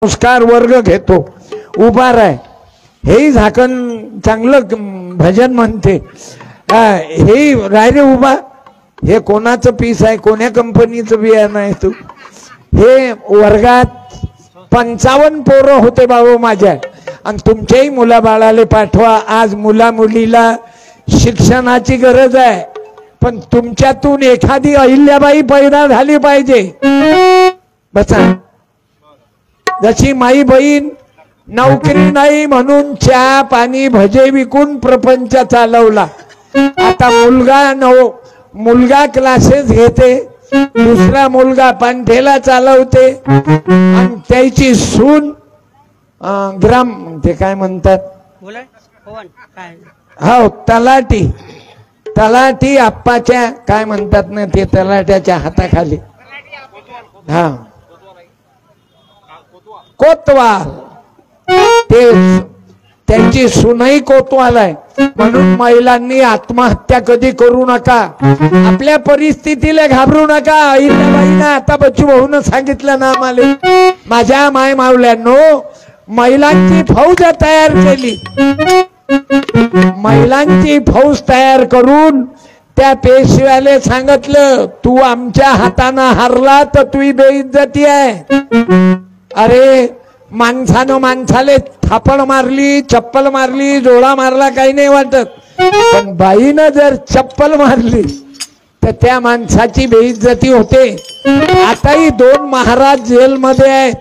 संस्कार वर्ग घेतो उभा राय हे झाकण चांगलं भजन म्हणते हे राय रे उभा हे कोणाचं पीस आहे कोण्या कंपनीचं बियाणं आहे तू हे वर्गात 55 पोरं होते बाबा माझ्या आणि तुमच्याही मुला बाळाले पाठवा आज मुला मुलीला शिक्षणाची गरज आहे पण तुमच्यातून एखादी अहिल्याबाई पैदा झाली पाहिजे बसा जशी माई बहीण नोकरी नाही म्हणून चहा पाणी भजे विकून प्रपंच चालवला आता मुलगा क्लासेस घेते दुसरा मुलगा पंठेला चालवते आणि त्याची सून ग्राम ते काय म्हणतात हो तलाठी आप्पाच्या काय म्हणतात ना ते तलाट्याच्या हाताखाली हा कोतवाल ते त्यांची सुनही कोतवाल आहे म्हणून महिलांनी आत्महत्या कधी करू नका आपल्या परिस्थितीला घाबरू नका अहिल्याबाईंना आता बच्चू भाऊन सांगितलं ना आम्हाला माझ्या माय मावल्यांनो महिलांची फौज तयार केली महिलांची फौज तयार करून त्या पेशव्याले सांगितलं तू आमच्या हाताने हारला तर तुझी बेइज्जती आहे अरे माणसानं माणसाले थापड मारली चप्पल मारली जोडा मारला काही नाही वाटत पण बाईनं जर चप्पल मारली तर त्या माणसाची बेइज्जती होते आताही 2 महाराज जेलमध्ये आहेत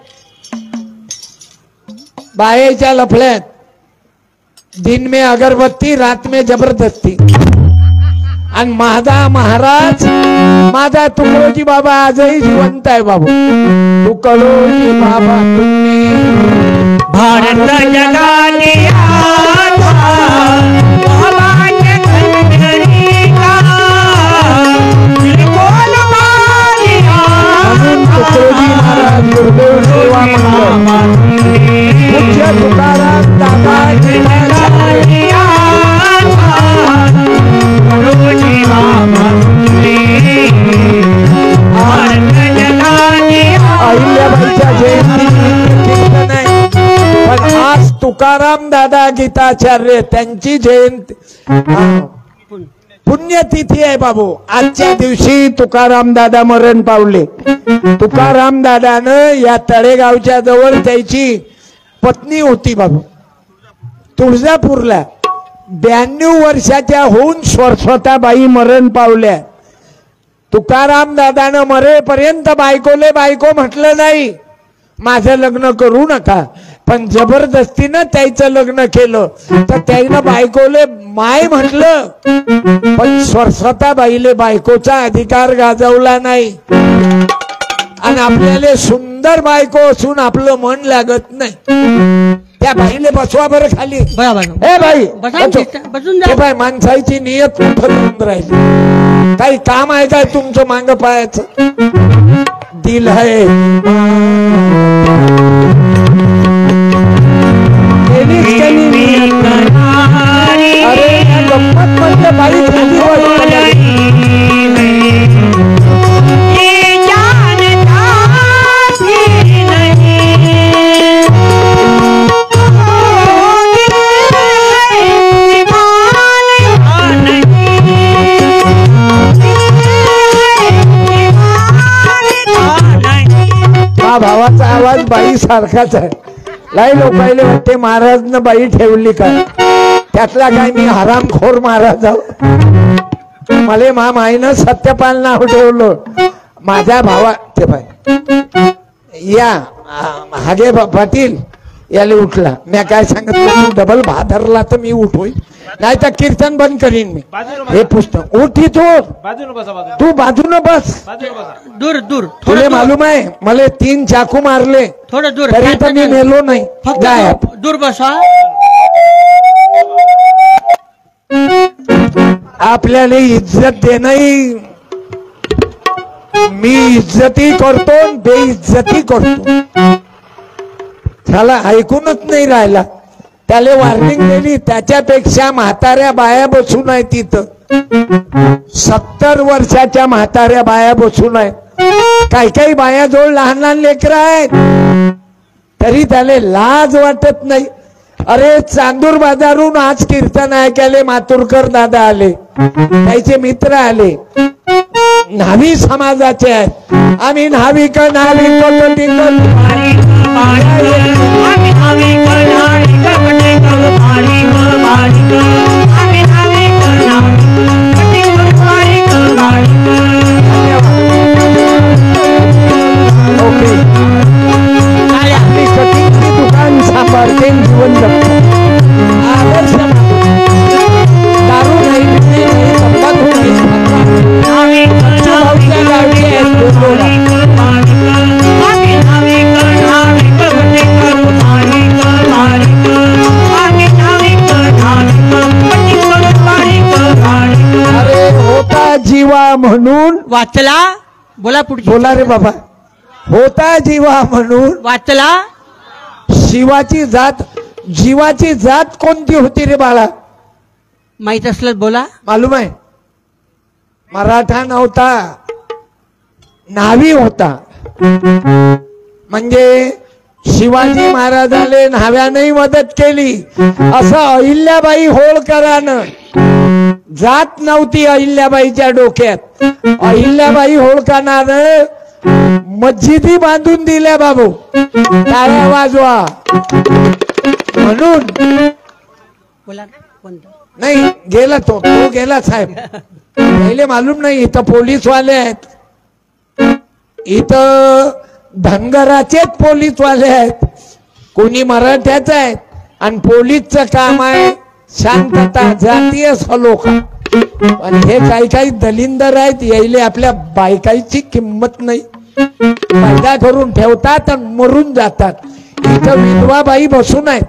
बायेच्या लफड्यात दिन में अगरबत्ती रात में जबरदस्ती आणि माझा तुकडोजी बाबा आजही जिवंत आहे बाबू तुकडोजी बाबा भारत जगाने तुकडोजी महाराज गुरुदेव सेवा मंडळ पूज्य तुकाराम दादा अहिल्याबाईच्या जयंती पण आज तुकाराम दादा गीताचार्य त्यांची जयंती पुण्यतिथी आहे बाबू आजच्या दिवशी तुकाराम दादा मरण पावले तुकाराम दादानं या तळेगावच्या जवळ त्याची पत्नी होती बाबू तुळजापूरला 92 वर्षाच्या होऊन स्वतःबाई मरण पावल्या तुकाराम दादानं मरेपर्यंत बायको म्हटलं नाही माझं लग्न करू नका पण जबरदस्तीनं त्याचं लग्न केलं तर त्यानं बायकोले माय म्हटलं पण स्वतःबाईले बायकोचा अधिकार गाजवला नाही आणि आपल्याला सुंदर बायको असून आपलं मन लागत नाही त्या बाईले बसवा बरं खाली ए बाई बाई माणसाची नियत कुठं राहिली काही काम आहे काय तुमचं मांग पायाचं दिल आहे अरे गप्पत म्हणजे बाई भावाचा आवाज बाई सारखाच आहे लाई लोकायले वाटते महाराजनं बाई ठेवली का त्यातला काय मी हरामखोर महाराज मला माईनं सत्यपाल नाव ठेवलं माझ्या भावा ते बाई या हागे पाटील याला उठला मी काय सांगितलं तू डबल भादरला तर मी उठोय नाही तर कीर्तन बंद करीन मी हे पुस्तक उठी तू बाजून बस दूर दूर तुला मालूम आहे मला 3 चाकू मारले थोडं दूर तरी तर मी मेलो नाही दूर बसा आपल्याला इज्जत देणं मी इज्जती करतो बेइज्जती करतो त्याला ऐकूनच नाही राहिला त्याला वॉर्निंग दिली त्याच्यापेक्षा म्हाताऱ्या बाया बसून आहे तिथं 70 वर्षाच्या म्हाताऱ्या बाया बसून आहेत काही काही बाया जवळ लहान लहान लेकरं आहेत तरी त्याला लाज वाटत नाही. अरे चांदूर बाजारून आज कीर्तन ऐकायले मातुरकर दादा आले, त्याचे मित्र आले, न्हावी समाजाचे आहेत. आम्ही न्हाविक दुकान सांभाळते, जीवन जगतो. आदर्श दारू नाही, बिडी नाही, तंबाखू नाही, अरे होता जीवा म्हणून वाचला. बोला पुढची. बोला रे बाबा. होता जीवा म्हणून वाचला. शिवाची जात, जीवाची जात कोणती होती रे बाळा? माहित असलं बोला. मालूम आहे? मराठा नव्हता, न्हावी होता. म्हणजे शिवाजी महाराजाले न्हाव्यानेही मदत केली. असं अहिल्याबाई होळकरानं, जात नव्हती अहिल्याबाईच्या डोक्यात. अहिल्याबाई होळकरानं मस्जिदी बांधून दिल्या बाबू. टाळ्या वाजवा. म्हणून बोला कोणतं. नाही गेला तो गेला साहेब. पहिले मालूम नाही. इथं पोलीसवाले आहेत, इथं धनगराचेच पोलीसवाले आहेत, कोणी मराठ्याच आहेत. आणि पोलीसचं काम आहे शांतता, जातीय सलोखा. पण हे काही दलिंदर आहेत, यायले आपल्या बायकाईची किंमत नाही. पैदा करून ठेवतात आणि मरून जातात. इथं विधवा बाई बसून आहेत.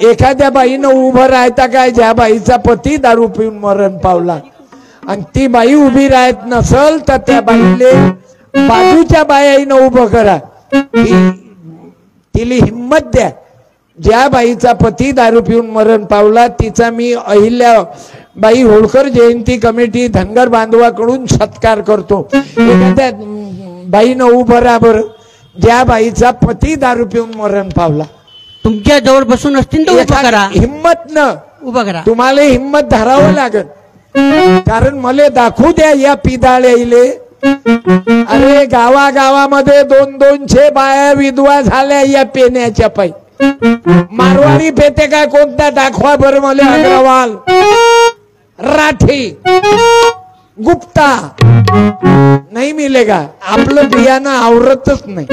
एखाद्या बाईनं उभं राहता काय, ज्या बाईचा पती दारू पिऊन मरण पावला आणि ती बाई उभी राहत नसल तर त्या बाईले बाजूच्या बाईनं उभं करा. तिला हिम्मत द्या. ज्या बाईचा पती दारू पिऊन मरण पावला तिचा मी अहिल्याबाई होळकर जयंती कमिटी धनगर बांधवाकडून सत्कार करतो. एखाद्या बाईनं उभं राहा बरं, ज्या बाईचा पती दारू पिऊन मरण पावला. तुमच्या जवळ बसून असतील तर उभं करा. हिम्मत न उभं करा. तुम्हाला हिम्मत धरावं लागत. कारण मला दाखवू द्या या पिदाळ्याले. अरे गावागावामध्ये 200 बाया विधवा झाल्या या पेण्याच्या पायी. मारवाडी पेते काय कोणता दाखवा बरं मला. अग्रवाल, राठी, गुप्ता नाही मिलेगा. आपलं बियाणं आवरतच नाही.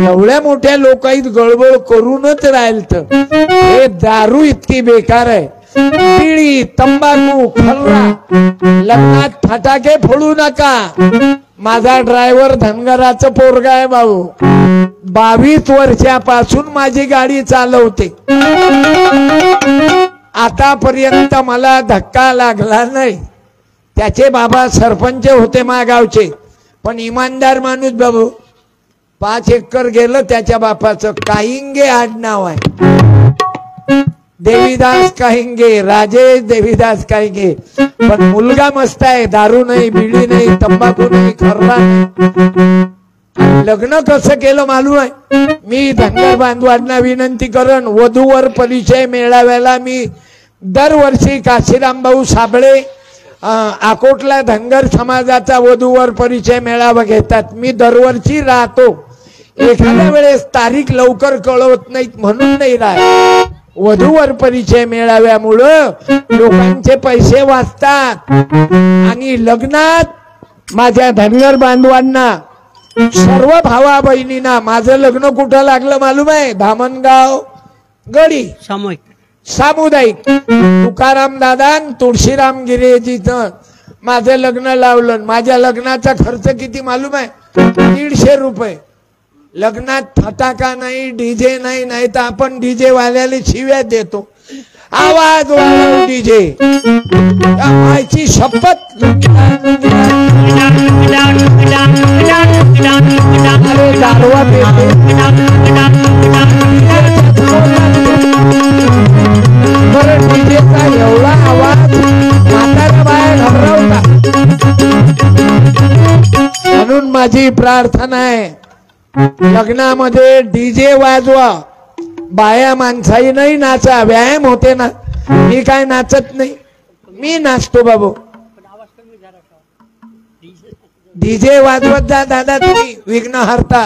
एवढ्या मोठ्या लोकांत गळबळ करूनच राहिलं. हे दारू इतकी बेकार आहे. बिडी, तंबाखू, खर्रा. लग्नात फटाके फोडू नका. माझा ड्रायव्हर धनगराचं पोरगा आहे भाऊ. 22 वर्षापासून माझी गाडी चालवते. आतापर्यंत मला धक्का लागला नाही. त्याचे बाबा सरपंच होते मागावचे, पण इमानदार माणूस बाबू. 5 एकर गेलं त्याच्या बापाचं. काहिंगे आडनाव आहे, देवीदास काहिंगे, राजेश देवीदास काहिंगे. पण मुलगा मस्त आहे. दारू नाही, बिडी नाही, तंबाखू नाही, खर्रा नाही. लग्न कसं केलं मालूम आहे? मी धनगर बांधवांना विनंती करण, वधूवर परिचय मेळाव्याला मी दरवर्षी काशीराम भाऊ साबळे आकोटला धनगर समाजाचा वधूवर परिचय मेळावा घेतात. मी दरवर्षी राहतो. एखाद्या वेळेस तारीख लवकर कळवत नाहीत म्हणून नाही राहत. वधूवर परिचय मेळाव्यामुळं लोकांचे पैसे वाचतात. आणि लग्नात माझ्या धनगर बांधवांना, सर्व भावा बहिणींना, माझं लग्न कुठं लागलं मालूम आहे? धामणगाव गडी सामुदायिक. तुकाराम दादा तुळशीराम गिरेजीचं माझं लग्न लावलं. माझ्या लग्नाचा खर्च किती मालूम आहे? 150 रुपये. लग्नात फटाका नाही, डीजे नाही. नाही तर आपण डीजे वाल्याला शिव्या देतो. आवाज वाढव डीजे. आईची शपथ. अरे दारवा पेटे. बरं डीजेचा एवढा आवाज म्हाताऱ्या बाया घबरावता. म्हणून माझी प्रार्थना आहे, लग्नामध्ये डीजे वाजवा, बाया माणसाही नाही नाचा, व्यायाम होते ना. मी काय नाचत नाही, मी नाचतो बाबू. डीजे वाजवत जा दादा, तुम्ही विघ्न हरता,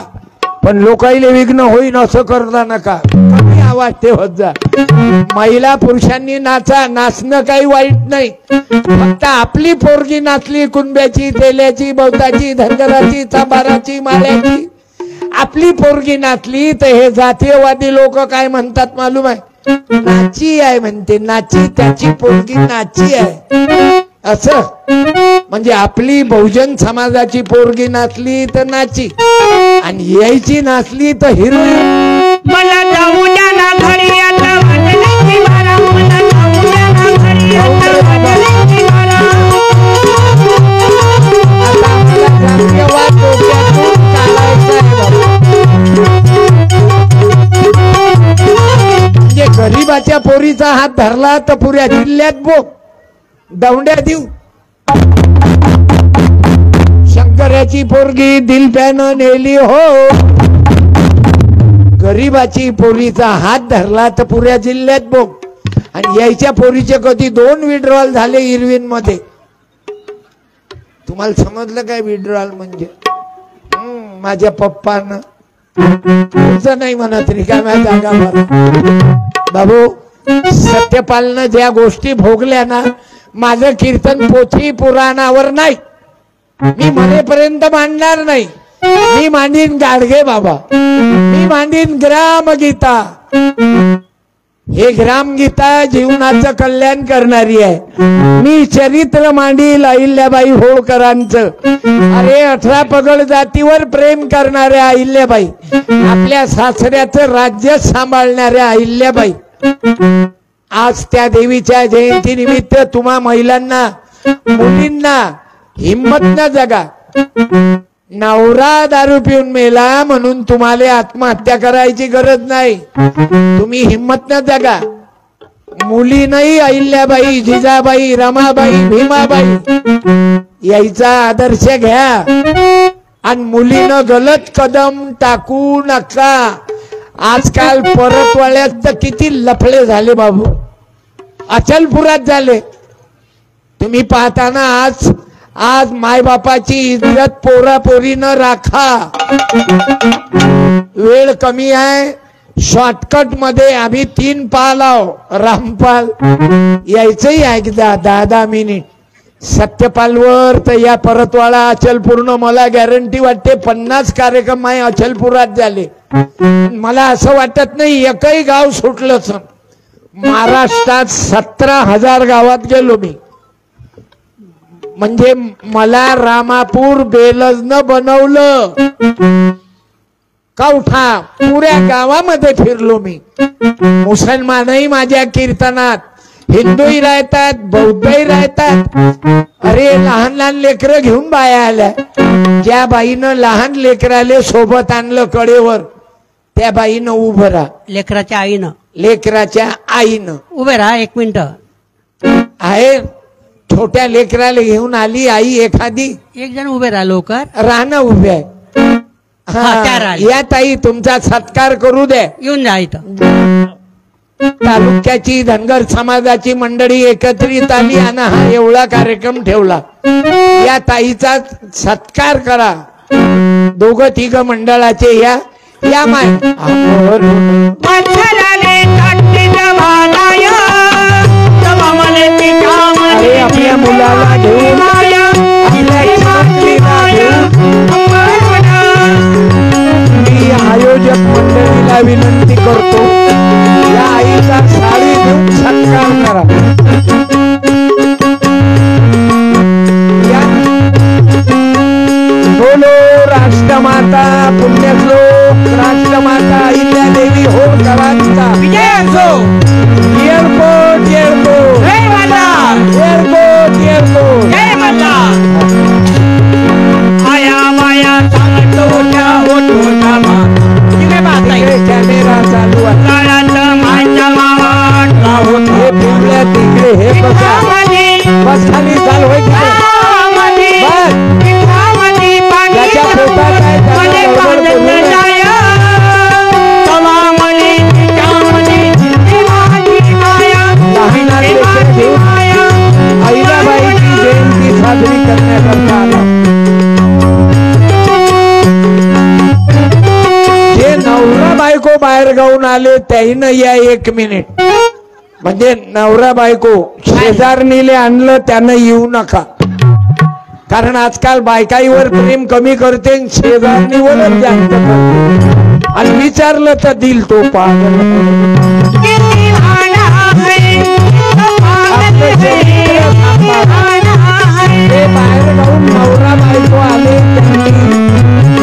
पण लोकाईले विघ्न होईन असं करता नका. कमी आवाज ठेवत जा. महिला पुरुषांनी नाचा, नाचणं काही वाईट नाही. फक्त आपली पोरगी नाचली, कुंब्याची, तेल्याची, बौताची, धनगराची, चांबाराची, माळ्याची, आपली पोरगी नाचली तर हे जातीयवादी लोक काय म्हणतात मालूम आहे? नाची आहे म्हणते, नाची, त्याची पोरगी नाची आहे असं. म्हणजे आपली बहुजन समाजाची पोरगी नाचली तर नाची, आणि यायची नाचली तर हिरोईन. मला जाऊ द्या ना घरी, आता वाजले बारा. मला जाऊ द्या ना घरी, आता वाजले बारा. आता आपल्याला जातीयवाद डोक्यातून काढायचा आहे बाबा. म्हणजे गरीबाच्या पोरीचा हात धरला तर पुऱ्या जिल्ह्यात बोक दौंड्या देऊ. शंकराची पोरगी दिलप्यानं नेली हो. गरीबाची पोरीचा हात धरला तर पुऱ्या जिल्ह्यात बोक. आणि यायच्या पोरीचे कधी 2 विड्रॉल झाले इरविन मध्ये. तुम्हाला समजलं काय विड्रॉल म्हणजे? माझ्या पप्पानं तुमचं नाही म्हणत रिकाम्या जागा बाबू. सत्यपालनं ज्या गोष्टी भोगल्या ना, माझं कीर्तन पोथी पुराणावर नाही, मी मरेपर्यंत मांडणार नाही. मी मांडीन गाडगे बाबा, मी मांडीन ग्रामगीता. हे ग्रामगीता जीवनाचं कल्याण करणारी आहे. मी चरित्र मांडील अहिल्याबाई होळकरांचं. अरे 18 पगड जातीवर प्रेम करणाऱ्या अहिल्याबाई, आपल्या सासऱ्याचं राज्य सांभाळणाऱ्या अहिल्याबाई. आज त्या देवीच्या जयंती निमित्त तुम्हा महिलांना, मुलींना हिम्मत न जगा. नवरा दारू पिऊन मेला म्हणून तुम्हाला आत्महत्या करायची गरज नाही. तुम्ही हिम्मत न जगा. मुली नाही, अहिल्याबाई, जिजाबाई, रमाबाई, भीमाबाई यायचा आदर्श घ्या. आणि मुलीनं गलत कदम टाकू नका. आजकाल परतवाड्यात तर किती लफडे झाले बाबू, अचलपुरात झाले. तुम्ही पाहताना आज मायबापाची इज्जत पोरापोरीनं राखा. वेळ कमी आहे. शॉर्टकट मध्ये आम्ही 3 पाल आहो. रामपाल यायचंही एकदा 10 मिनिट. सत्यपालवर तर या परतवाडा अचलपूर्ण मला गॅरंटी वाटते 50 कार्यक्रम आहे अचलपुरात झाले. मला असं वाटत नाही एकही गाव सुटलंच. महाराष्ट्रात 17,000 गावात गेलो मी. म्हणजे मला रामापूर बेलजनं बनवलं. कवठा पुऱ्या गावामध्ये फिरलो मी. मुसलमानही माझ्या कीर्तनात, हिंदूही राहतात, बौद्धही राहतात. अरे लहान लहान लेकरं घेऊन बाया आल्या. ज्या बाईनं लहान लेकराले सोबत आणलं कडेवर, त्या बाईनं उभं राहा. लेकराच्या आईनं, लेकराच्या आईनं उभे राहा 1 मिनिट आहे. छोट्या लेकराला घेऊन आली आई एखादी. 1 जण उभे राहा लवकर. राहणं उभे आहे. हा, त्या राहिल्या. या ताई तुमचा सत्कार करू द्या. येऊन जा इथं. तालुक्याची धनगर समाजाची मंडळी एकत्रित आली आणि हा एवढा कार्यक्रम ठेवला. या ताईचा सत्कार करा. 2-3 मंडळाचे या माय. अरे आपल्या मुलाला घेऊन, मी आयोजक मंडळीला विनंती करतो या आईचा साडी देऊन सत्कार करा. बोलो राष्ट्रमाता पुण्यश्लोक राष्ट्रमाता अहिल्यादेवी होळकरांचा विजय असो. एअरपोर्ट एअरपोर्ट जय माता. एअरपोर्ट एअरपोर्ट जय माता. आया माया सांगतो त्या होतो कॅमेरा चालू आहे. माझ्या मावा हे पिवळ्या तिकडे बायको बाहेर गाऊन आले त्याहीनं या 1 मिनिट. म्हणजे नवरा बायको शेजारणीले आणलं त्यानं येऊ नका, कारण आजकाल बायकाईवर प्रेम कमी करते शेजारणीवरच जास्त करते. आणि विचारलं तर दिल तो पागल. बाहेर जाऊन नवरा बायको आले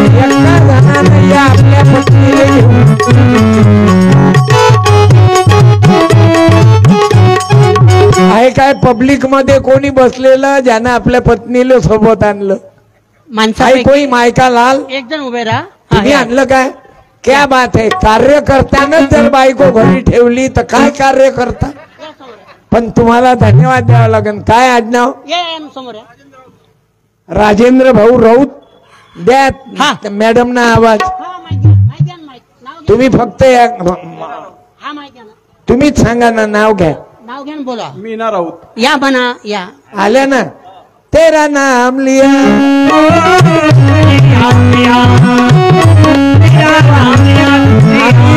एका जणानं या आपल्या पत्नीला घेऊन. आहे काय पब्लिक मध्ये कोणी बसलेलं ज्यानं आपल्या पत्नीला सोबत आणलं? कोणी मायका लाल एक जण उभे राहा. तुम्ही आणलं काय? क्या बात आहे. कार्यकर्त्यानं जर बायको घरी ठेवली तर काय कार्य करता? पण तुम्हाला धन्यवाद द्यावा लागेल. काय आडनाव? समोर राजेंद्र भाऊ राऊत. द्या मॅडम ना आवाज. तुम्ही फक्त तुम्हीच सांगा ना, नाव घ्या. नाव घ्या बोला. मीना राऊत. या म्हणा या. आल्या ना. तेरा नाम लिया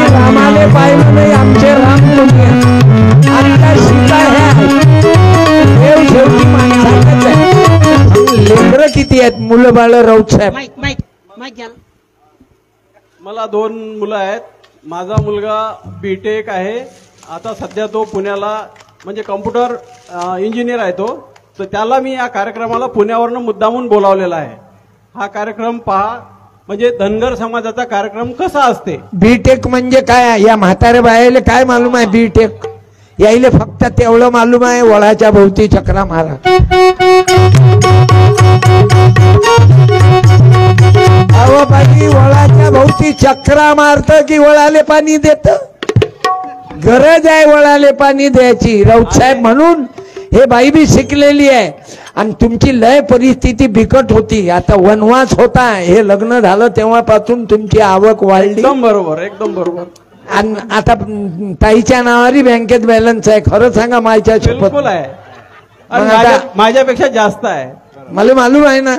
रामाले पाहिलं नाही आमचे राम तुम्ही. आता सीता देव शेवटी माणसालाच आहे. लेकरं किती आहेत? मुलं बाळ राऊत साहेब? मला 2 मुलं आहेत. माझा मुलगा बीटेक आहे. आता सध्या तो पुण्याला म्हणजे कम्प्युटर इंजिनियर आहे तो. तर त्याला मी या कार्यक्रमाला पुण्यावरनं मुद्दामून बोलावलेला आहे. हा कार्यक्रम पहा, म्हणजे धनगर समाजाचा कार्यक्रम कसा असते. बीटेक म्हणजे काय? या म्हाताऱ्या बायाला काय मालूम आहे बीटेक? यायले फक्त तेवढं मालूम आहे वळाच्या भोवती चक्रा मारा. अहो बाई, वळाच्या भोवती चक्रा मारत की वळाले पाणी देत? गरज आहे वळाले पाणी द्यायची राऊत साहेब. म्हणून हे बाई बी शिकलेली आहे. आणि तुमची लय परिस्थिती बिकट होती. आता वनवास होता, हे लग्न झालं तेव्हापासून तुमची आवक वाढली. एकदम बरोबर, एकदम बरोबर. आणि आता ताईच्या नावारी बँकेत बॅलन्स आहे. खरं सांगा मायच्या बिलकुल आहे. माझ्यापेक्षा जास्त आहे. मला मालूम आहे ना.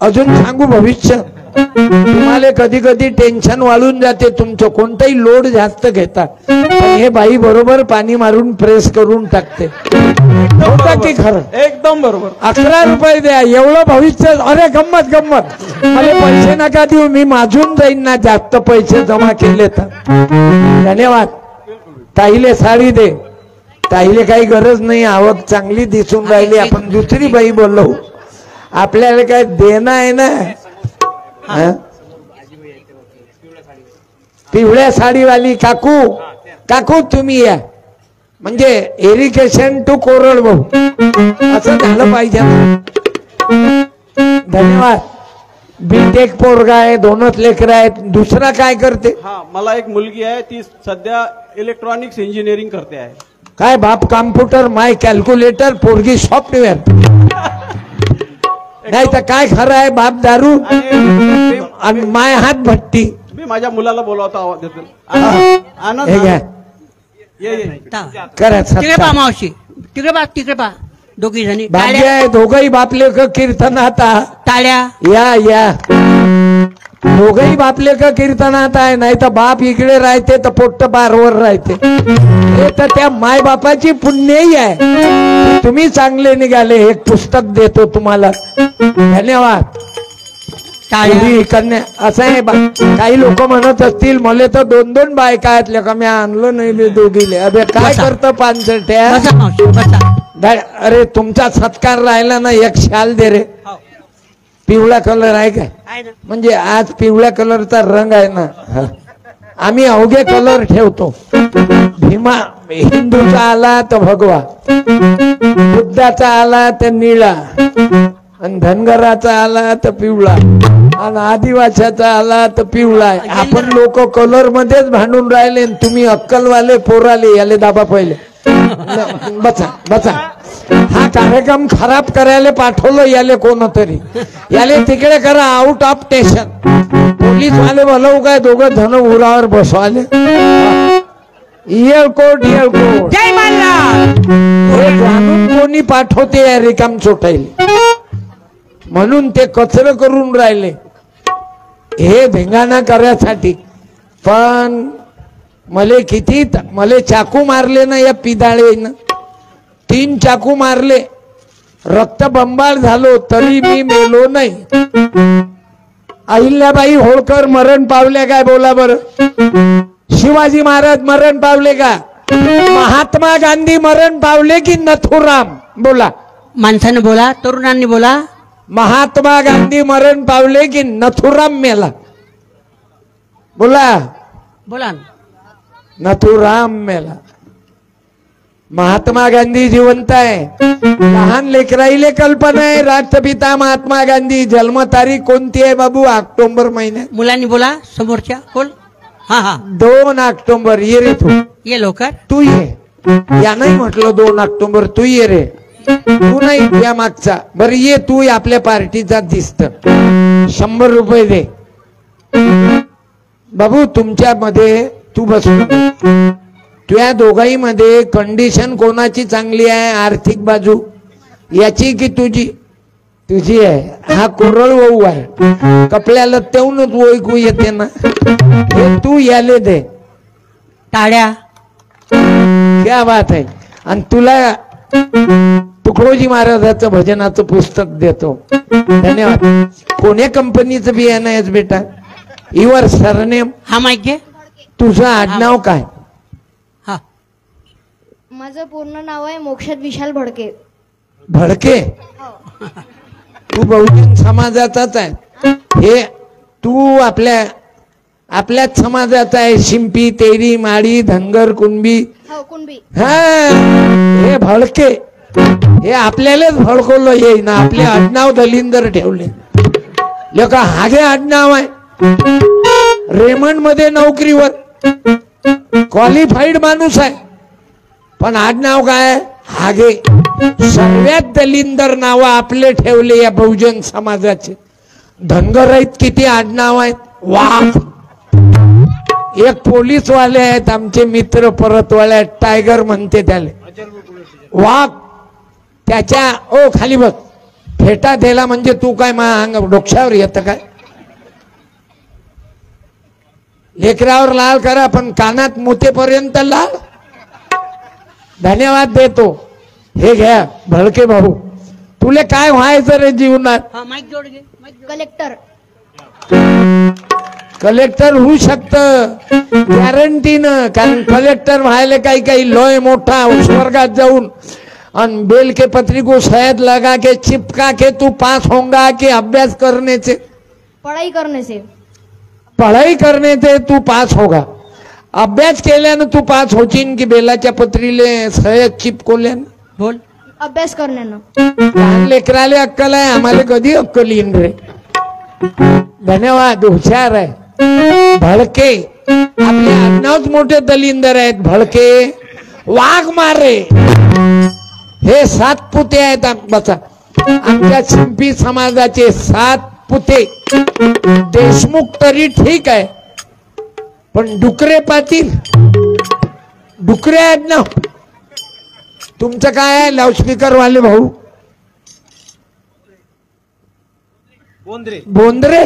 अजून सांगू भविष्य. तुम्हाला कधी कधी टेन्शन वाढून जाते तुमचं. कोणताही लोड जास्त घेता, पण हे बाई बरोबर पाणी मारून प्रेस करून टाकते. होतं की खरं? एकदम बरोबर. 11 रुपये द्या एवढं भविष्य. अरे गंमत गंमत. मला पैसे नका देऊ, मी माजून जाईन ना जास्त पैसे जमा केले तर. धन्यवाद. ताईले साडी दे. ताईले काही गरज नाही, आवक चांगली दिसून राहिली. आपण दुसरी बाई बोललो. आपल्याला काय देणं आहे ना. पिवळ्या साडीवाली काकू, काकू तुम्ही या. म्हणजे इरिगेशन टू कोरड भाऊ असं झालं पाहिजे. धन्यवाद. बीटेक पोरगा आहे, 2च लेकरं आहेत. दुसरा काय करते? मला एक मुलगी आहे, ती सध्या इलेक्ट्रॉनिक्स इंजिनिअरिंग करते आहे. काय बाप कॉम्प्युटर, माय कॅल्क्युलेटर, पोरगी सॉफ्टवेअर. नाही तर काय खरं आहे? बाप दारू आणि माय हात भट्टी. मी माझ्या मुलाला बोलावतो, आवाज देतो. तिकडे पा मावशी, तिकडे पा, तिकडे पा. दोघी जणी दोघही बापले का कीर्तनात टाळ्या. या या. दोघही बापले का कीर्तनात आहे. नाही तर बाप इकडे राहते तर पोट्ट बारवर राहते. हे तर त्या माय बापाची पुण्यही आहे. तुम्ही चांगले निघाले. एक पुस्तक देतो तुम्हाला. धन्यवाद. कन्या असं आहे. काही लोक म्हणत असतील मला तर 2-2 बायका आहेत का मी आणलं नाही दोघीले. अबे काय करतं पानसट्या. अरे तुमचा सत्कार राहिला ना, एक शाल दे रे. पिवळा कलर आहे काय? म्हणजे आज पिवळ्या कलरचा रंग आहे ना. आम्ही अवघे कलर ठेवतो. भीमा हिंदूचा आला तर भगवा, बुद्धाचा आला तर निळा, आणि धनगराचा आला तर पिवळा, आणि आदिवासाचा आला तर पिवळा. आपण लोक कलर मध्येच भांडून राहिले. तुम्ही अक्कलवाले पोराले याले दाबा पहिले. बसा बसा. हा कार्यक्रम खराब करायला पाठवलं याले कोणतरी. याले तिकडे करा, आउट ऑफ स्टेशन. पोलीस वाले बोलवू काय? दोघं धन उरावर बसवाले. एअरकोट एअरकोट. जय मल्हार. हे जाणून कोणी पाठवते या रिकाम चोटायला, म्हणून ते कचर करून राहिले हे धिंगाणा करण्यासाठी. पण मले चाकू मारले ना या पिदाळेनं, 3 चाकू मारले, रक्त बंबाळ झालो तरी मी मेलो नाही. अहिल्याबाई होळकर मरण पावले काय बोला बरं? शिवाजी महाराज मरण पावले का? महात्मा गांधी मरण पावले की नथुराम? बोला, माणसाने बोला, तरुणांनी बोला. महात्मा गांधी मरण पावले की नथुराम मेला? बोला, बोला. नथुराम मेला. महात्मा गांधी जिवंत आहे. लहान लेकराईले कल्पना आहे. राष्ट्रपिता महात्मा गांधी जन्मतारीख कोणती आहे बाबू? ऑक्टोबर महिन्यात. मुलांनी बोला, समोरच्या बोल. हा हा, 2 ऑक्टोबर. ये रे तू, ये लवकर. तू ये. या नाही म्हटलं 2 ऑक्टोबर, तू ये रे. तू नाही, या मागचा. बरं ये तू, आपल्या पार्टीचा दिसत. 100 रुपये दे बाबू. तुमच्यामध्ये तू बस. तुया दोघाही मध्ये कंडिशन कोणाची चांगली आहे? आर्थिक बाजू याची की तुझी? तुझी आहे. हा कुरळ वहू आहे, कपड्याला तेवढंच ओळखू येते ना. हे तू याले दे. टाळ्या. क्या बात आहे. आणि तुला तुकडोजी महाराजाचं भजनाचं पुस्तक देतो. धन्यवाद. कोण्या कंपनीचं बियाणं आहेस बेटा? Your surname? हा माहित घे. तुझं आडनाव काय? हा, माझं पूर्ण नाव आहे मोक्षद विशाल भडके. भडके? तू बहुजन समाजाचाच आहे. हे तू आपल्याच समाजाचा आहे. शिंपी, तेरी, माळी, धनगर, कुणबी. हो, कुणबी. हा, हे भडके. हे आपल्यालाच भडकवलं येईना. आपले आडनाव दलिंदर ठेवले. लेका हागे आडनाव आहे. रेमंड मध्ये नोकरीवर क्वालिफाईड माणूस आहे, पण आडनाव काय? हागे. सर्वात दलिंदर नाव आपले ठेवले या बहुजन समाजाचे. धनगर आहेत किती आडनाव आहेत? वाघ. एक पोलीसवाले आहेत आमचे मित्र परतवाले, टायगर म्हणते त्याला. वाघ. त्याच्या ओ खाली बघ. फेटा दिला म्हणजे तू काय डोक्यावर येतं काय? लेकरावर लाल करा पण कानात मोतेपर्यंत लाल. धन्यवाद देतो. हे घ्या भडके भाऊ. तुले काय व्हायचं रे जीवनात? हा माईक जोड घे. कलेक्टर. कलेक्टर होऊ शकतं गॅरंटीनं. कारण कलेक्टर व्हायला काही लय मोठा स्वर्गात जाऊन और बेल के पत्री को शहद लगा के चिपका के तू पास होगा कि अभ्यास करने से? पढ़ाई करने से. पढ़ाई करने से तू पास होगा. अभ्यास केल्यानं तू पास होचीन की बेलाच्या पत्रीले शहद चिपकोल्यानं? बोल. अभ्यास करण्यानं. लहान लेकराले अक्कल आहे, आम्हाला कधी अक्कल येईन रे. धन्यवाद. हुशार आहे. भडके. आपले आडनावच मोठे दलिंदर आहेत. भडके, वाघ मारे. हे 7 पुते आहेत. बसा, आमच्या शिंपी समाजाचे 7 पुते. देशमुख तरी ठीक आहे, पण डुकरे पाटील, डुकरे आहेत ना. तुमचं काय आहे? लाऊडस्पीकर वाले भाऊ? बोंद्रे.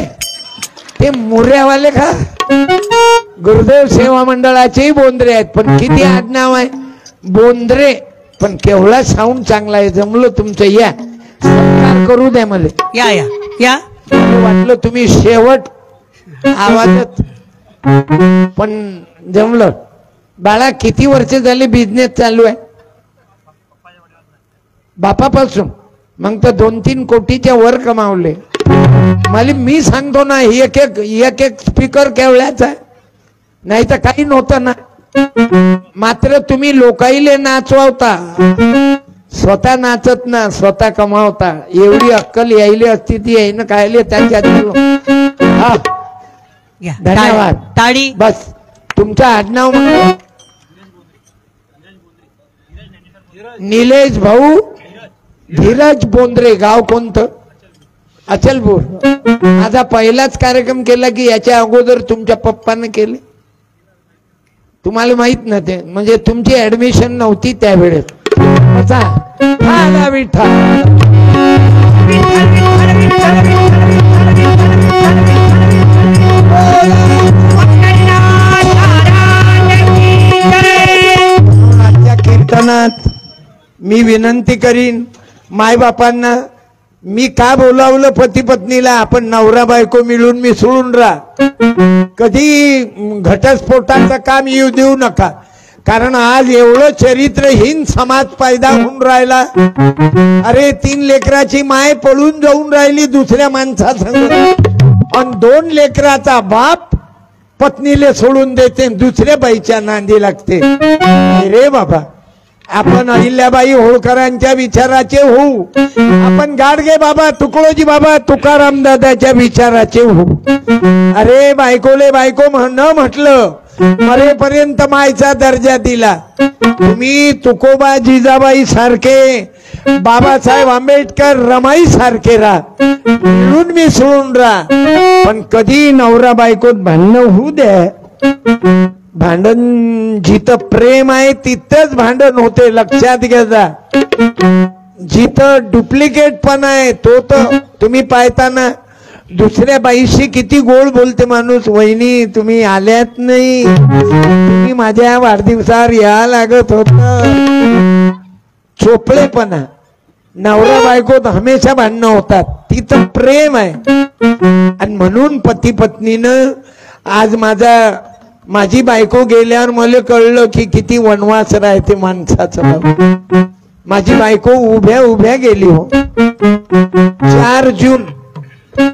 ते मोऱ्यावाले का? गुरुदेव सेवा मंडळाचेही बोंद्रे आहेत, पण किती आडनाव आहे? बोंद्रे. पण केवढा साऊंड चांगला आहे. जमलं तुमचं. या सत्कार करू द्या मला. या या या. मला वाटलं तुम्ही शेवट आवाजात, पण जमलं. बाळा किती वर्ष झाले बिझनेस चालू आहे? बापापासून. मग तर 2-3 कोटीच्या वर कमावले. मला मी सांगतो ना, एक एक स्पीकर केवढ्याचा आहे, नाही तर काही नव्हतं ना. मात्र तुम्ही लोकाईले नाचवता, स्वतः नाचत ना, स्वतः कमावता. एवढी अक्कल यायली असती ती यायनं कायले त्याच्यात. हा, या. धन्यवाद. टाळी. बस. तुमचं आडनाव? निलेश भाऊ धीरज बोंद्रे. गाव कोणतं? अचलपूर. माझा पहिलाच कार्यक्रम केला की याच्या अगोदर तुमच्या पप्पाने केले? तुम्हाला माहित नव्हते म्हणजे तुमची ऍडमिशन नव्हती त्यावेळेस. बसा. हा विठ्ठल. मैदानात मी विनंती करीन मायबापांना, मी का बोलावलं पती पत्नीला, आपण नवरा बायको मिळून मिसळून राहा, कधी घटस्फोटाचं काम येऊ देऊ नका. कारण आज एवढं चरित्रहीन समाज पैदा होऊन राहिला. अरे 3 लेकराची माय पळून जाऊन राहिली दुसऱ्या माणसासंग, आणि 2 लेकराचा बाप पत्नीले सोडून देते, दुसऱ्या बाईच्या नांदी लागते. रे बाबा, आपण अहिल्याबाई होळकरांच्या विचाराचे होऊ, आपण गाडगे बाबा, तुकडोजी बाबा, तुकाराम दादाच्या विचाराचे होऊ. अरे बायकोले बायको न म्हटलं, मरेपर्यंत मायचा दर्जा दिला. तुम्ही तुकोबा जिजाबाई सारखे, बाबासाहेब आंबेडकर रमाई सारखे राहा, मिळून मिसळून राहा, पण कधी नवरा बायकोत भांडण होऊ द्या. भांडण जिथं प्रेम आहे तिथंच भांडण होते, लक्षात घ्या. जिथं डुप्लिकेट पण आहे तो तर तुम्ही पाहताना दुसऱ्या बाईशी किती गोड बोलते माणूस. वहिनी तुम्ही आल्यात नाही, तुम्ही माझ्या वाढदिवसावर या लागत होत. चोपळेपणा. नवरा बायकोत हमेशा भांडणं होतात, तिथं प्रेम आहे. आणि म्हणून पती पत्नीनं आज माझी बायको गेल्यावर मला कळलं की किती वनवास राहते माणसाचं. माझी बायको उभ्या उभ्या गेली हो 4 जून,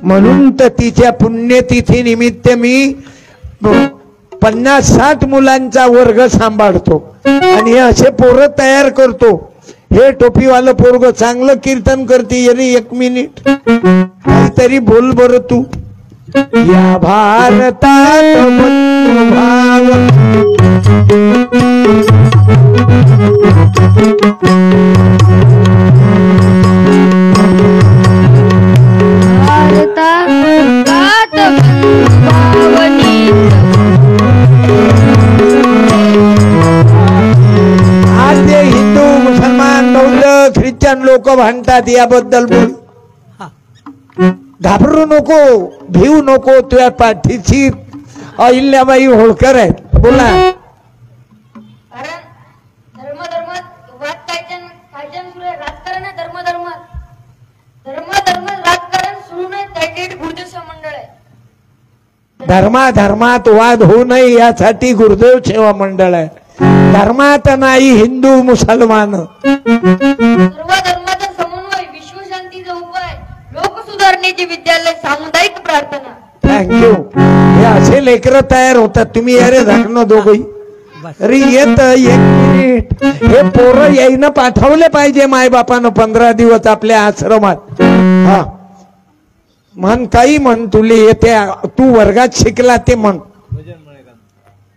म्हणून तर तिच्या पुण्यतिथी निमित्त मी 50-60 मुलांचा वर्ग सांभाळतो आणि हे असे पोरं तयार करतो. हे टोपीवालं पोरग चांगलं कीर्तन करते, अरे 1 मिनिट काहीतरी बोल बर तू. या भारतात भाव भारतात भावनी आज जे हिंदू मुसलमान बौद्ध ख्रिश्चन लोक भांडतात याबद्दल बोल. घाबरू नको, भिवू नको, तुझ्या पाठीशी अहिल्याबाई होळकर आहेत. बोला. कारण धर्म वाद कायद्यान सुरू आहे, राजकारण आहे. धर्म राजकारण सुरू नाही, त्याचे गुरुदेव मंडळ आहे. धर्मात वाद होऊ नये यासाठी गुरुदेव सेवा मंडळ आहे. धर्मात नाही हिंदू मुसलमान. सर्व धर्माचा समन्वय, विश्वशांतीचा उपाय, लोक सुधारणेचे विद्यालय, सामुदायिक प्रार्थना. थँक्यू. हे असे लेकरं तयार होतात. तुम्ही अरे झाकणं दोघही अरे येत 1 मिनिट. हे पोरं यायनं पाठवले पाहिजे मायबापानं 15 दिवस आपल्या आश्रमात. हा म्हण, काही म्हण, तुले येते, तू वर्गात शिकला ते म्हण.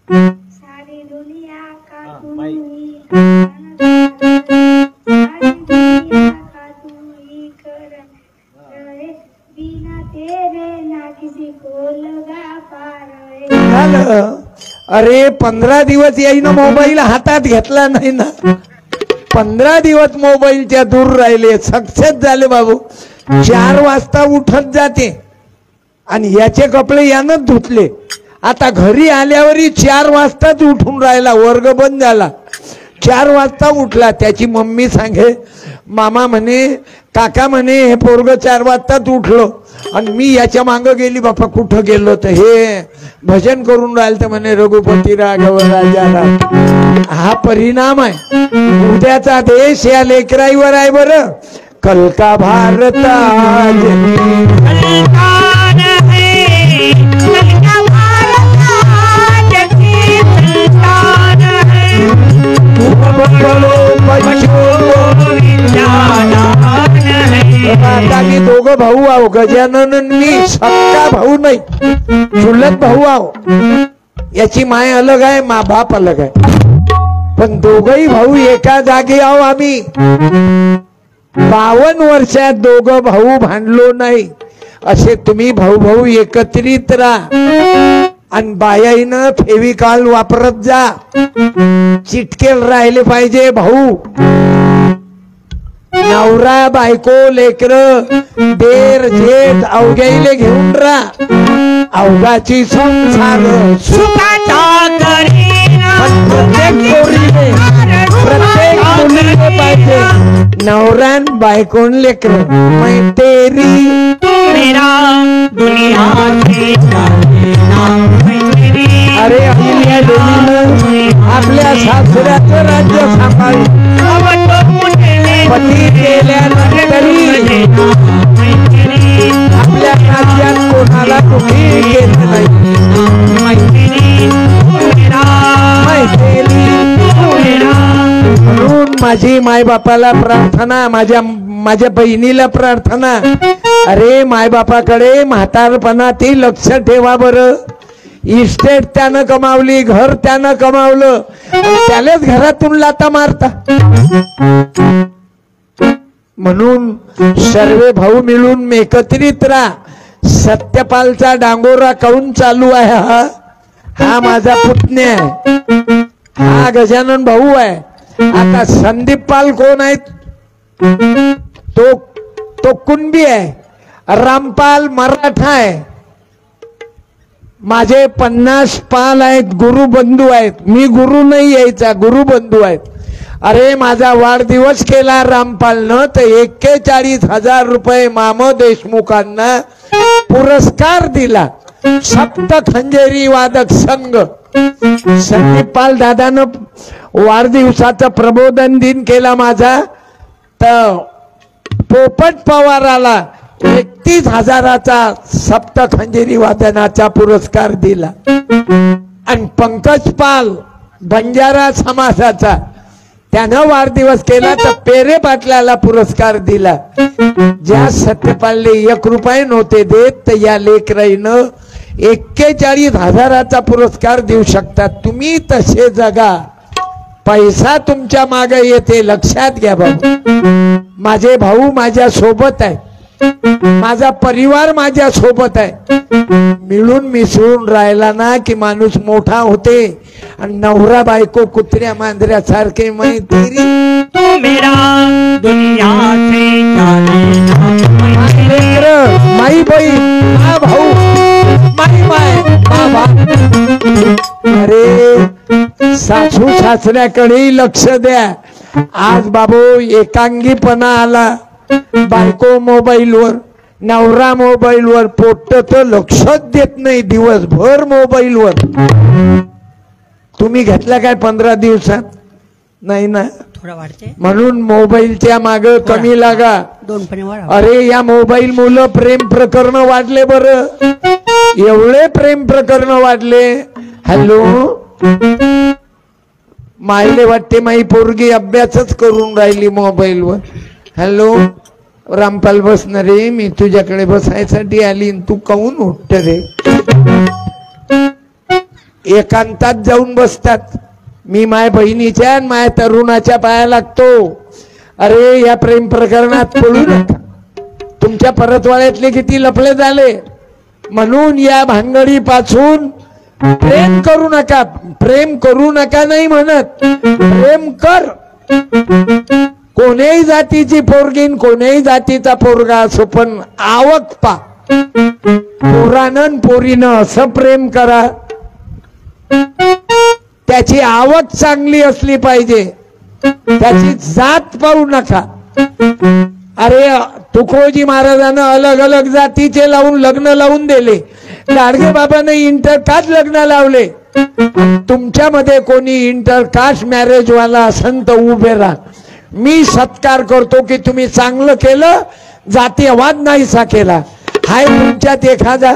सारी दुनिया का तू ही कर, बिना तेरे ना किसी को लगा पार. झालं. अरे 15 दिवस यायनं मोबाईल हातात घेतला नाही ना, 15 दिवस मोबाईलच्या दूर राहिले, सक्सेस झाले बाबू. 4 वाजता उठत जाते आणि याचे कपडे यानंच धुतले. आता घरी आल्यावरही 4 वाजताच उठून राहिला, वर्ग बंद झाला. 4 वाजता उठला. त्याची मम्मी सांगे, मामा म्हणे, काका म्हणे, हे पोरग 4 वाजताच उठलो आणि मी याच्या मांग गेली. बापा कुठं गेलो तर हे भजन करून राहिलं तर म्हणे रघुपती राघव राजाराम. हा परिणाम आहे. उद्याचा देश या लेकराईवर आहे बरं. कल का भारत आज आता मी दोघं भाऊ आहो, गजानन मी. सक्का भाऊ नाही, चुलत भाऊ आहो. याची माय अलग आहे, मा बाप अलग आहे, पण दोघही भाऊ एका जागी आहो आम्ही. 52 वर्षात दोघं भाऊ भांडलो नाही. असे तुम्ही भाऊ एकत्रित राहा आणि बायाईनं फेविकॉल वापरत जा. चिटकेल राहिले पाहिजे भाऊ. नवरा बायको लेकर देर जेठ अवघ्याईले घेऊन राहा. अवघाची संसार सुखाचा करीना प्रत्येक पोरीने प्रत्येक नवरान बायकोन लेकर मैं तेरी तू मेरा दुनिया से जाना मैं तेरी अरे अहिल्या देवीनं आपल्या सासऱ्याचं राज्य सांभाळलं अब तो मुझे पती गेल्यानंतरही आपल्या राज्यात कोणाला तुम्ही गेलं नाही म्हणून माझी मायबापाला प्रार्थना माझ्या बहिणीला प्रार्थना अरे मायबापाकडे म्हातारपणातही लक्ष ठेवा बरं इस्टेट त्यानं कमावली घर त्यानं कमावलं त्यालाच घरातून लाता मारता म्हणून सर्व भाऊ मिळून एकत्रित राहा सत्यपालचा डांगोरा काऊन चालू आहे हा माझा पुतण्या आहे हा गजानन भाऊ आहे आता संदीप पाल कोण आहेत तो कुणबी आहे रामपाल मराठा आहे माझे 50 पाल आहेत गुरु बंधू आहेत मी गुरु नाही यायचा गुरु बंधू आहेत अरे माझा वाढदिवस केला रामपालनं तर 41,000 रुपये माम देशमुखांना पुरस्कार दिला सप्त खंजेरी वादक संघ संदीप पाल दादानं वाढदिवसाचं प्रबोधन दिन केला माझा तर पोपट पवाराला 31,000चा सप्त खंजेरी वादनाचा पुरस्कार दिला आणि पंकज पाल बंजारा समाजाचा त्यानं वाढदिवस केला तर पेरे पाटलाला पुरस्कार दिला ज्या सत्यपालले 1 रुपये नव्हते देत तर या लेकराईनं 41,000चा पुरस्कार देऊ शकतात तुम्ही तसे जगा पैसा तुमच्या मागे येते लक्षात घ्या भाऊ माझे भाऊ माझ्या सोबत आहे माझा परिवार माझ्या सोबत आहे मिळून मिसळून राहिला ना की माणूस मोठा होते आणि नवरा बायको कुत्र्या मांजऱ्यासारखे मैत्री तू मेरा दुनिया से माई बाई हा भाऊ माई माय बाबा अरे सासू सासऱ्याकडे लक्ष द्या आज बाबू एकांगीपणा आला बायको मोबाईलवर नवरा मोबाईलवर पोट तर लक्षच देत नाही दिवसभर मोबाईलवर तुम्ही घेतला काय 15 दिवसात नाही ना थोडा वाढते म्हणून मोबाईलच्या माग कमी लागा 2 वाढ अरे या मोबाईल मुलं प्रेम प्रकरण वाढले बरं एवढे प्रेम प्रकरण वाढले हॅलो मायले वाटते माई पोरगी अभ्यासच करून राहिली मोबाईलवर हॅलो रामपाल बसणार रे मी तुझ्याकडे बसायसाठी आली तू काहून उठत रे एकांतात जाऊन बसतात मी माय बहिणीच्या आणि माय तरुणाच्या पाया लागतो अरे या प्रेम प्रकरणात पडू नका तुमच्या परतवाड्यातले किती लफडे झाले म्हणून या भानगडी पासून प्रेम करू नका नाही म्हणत प्रेम कर कोणीही जातीची पोरगीन कोणीही जातीचा पोरगा असो पण आवक पा पोरानं पोरीनं असं प्रेम करा त्याची आवक चांगली असली पाहिजे त्याची जात पाहू नका अरे तुकोजी महाराजांना अलग अलग जातीचे लग्न लावून दिले गाडगे बाबांनी इंटरकास्ट लग्न लावले तुमच्यामध्ये कोणी इंटरकास्ट मॅरेज वाला असन तर उभे राहा मी सत्कार करतो की तुम्ही चांगलं केलं जातीयवाद नाहीसा केला हाय तुमच्यात एखादा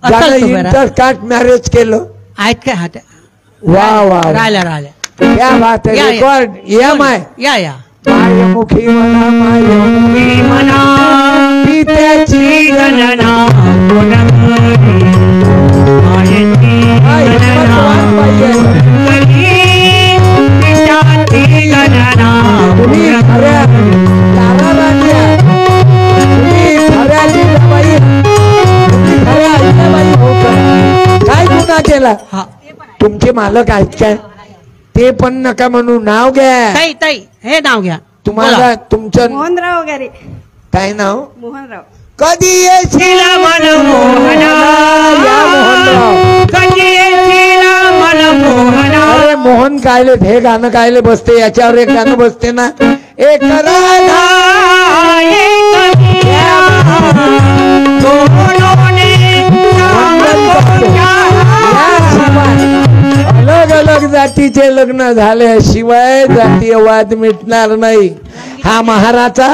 ज्यानं इंटरकास्ट मॅरेज केलं आहेत काय हात वा वा राहिल्या क्या बात है रेकॉर्ड या माय या मायमुखी म्हणा मायमुखी म्हणा पित्याची गणना तुम्ही खऱ्या काय गुन्हा केला तुमचे मालक आहेत काय ते पण नका म्हणू नाव घ्या ताई हे नाव घ्या तुम्हाला तुमचं मोहनराव वगैरे काय नाव मोहनराव कधी येशील मनमोहना या मोहनराव कधी येशील अरे मोहन कायले हे गाणं कायले बसते याच्यावर एक गाणं बसते ना एक राधा अलग अलग जातीचे लग्न झाल्याशिवाय जातीय वाद मिटणार नाही. हा महाराचा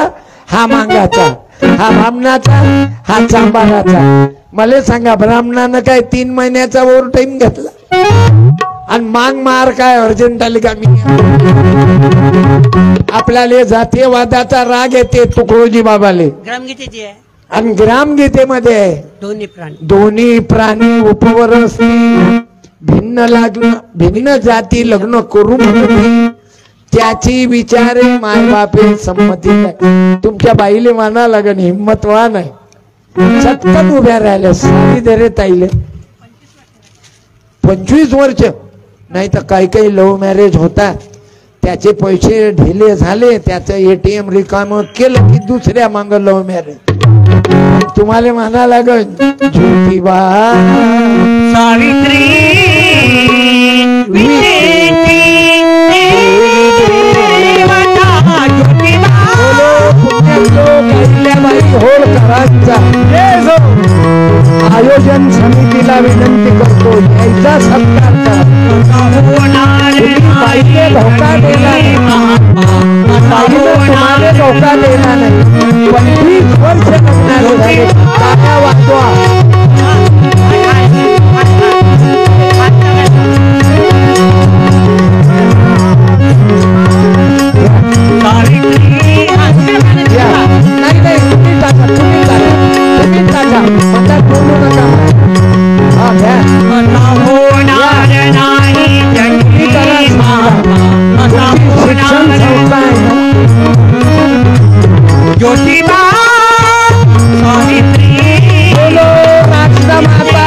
हा मांगाचा हा ब्राह्मणाचा हा चांबाराचा. मला सांगा ब्राह्मणानं काय 3 महिन्याचा ओव्हर टाइम घेतला आणि मांग मार काय अर्जंट आली का? मी आपल्याला जातीय वादाचा राग येते तुकडोजी बाबाले. ग्रामगीतेची आहे आणि ग्रामगीतेमध्ये आहे दोन्ही प्राणी उपवरस्ती भिन्न लग्न भिन्न जाती लग्न करू म्हणून त्याची विचारे माय बापे संमती नाही. तुमच्या बाईले माना लागन हिंमतवान आहे. चटकन उभ्या राहिल्या सारी दरे ताईले 25 वर्ष. नाही तर काही काही लव्ह मॅरेज होतात त्याचे पैसे ढिले झाले त्याचं ATM रिकाम केलं की दुसऱ्या मांग लव्ह मॅरेज. तुम्हाला म्हणा लागल ज्योतिबा सावित्री होळकरांचा आयोजन समितीला विनंती करतो यायचा सत्कार करा. बाईने धोका दिला नाही बाईने तुम्हाला धोका दिला नाही. 25 वर्ष लग्नाला झाले. टाळ्या वाजवा. नाही तुम्ही टाका तुम्ही टाका मला बोलू नका. हा घ्या शिक्षण संस्था आहे ज्योतिबा बोलो राष्ट्रमाता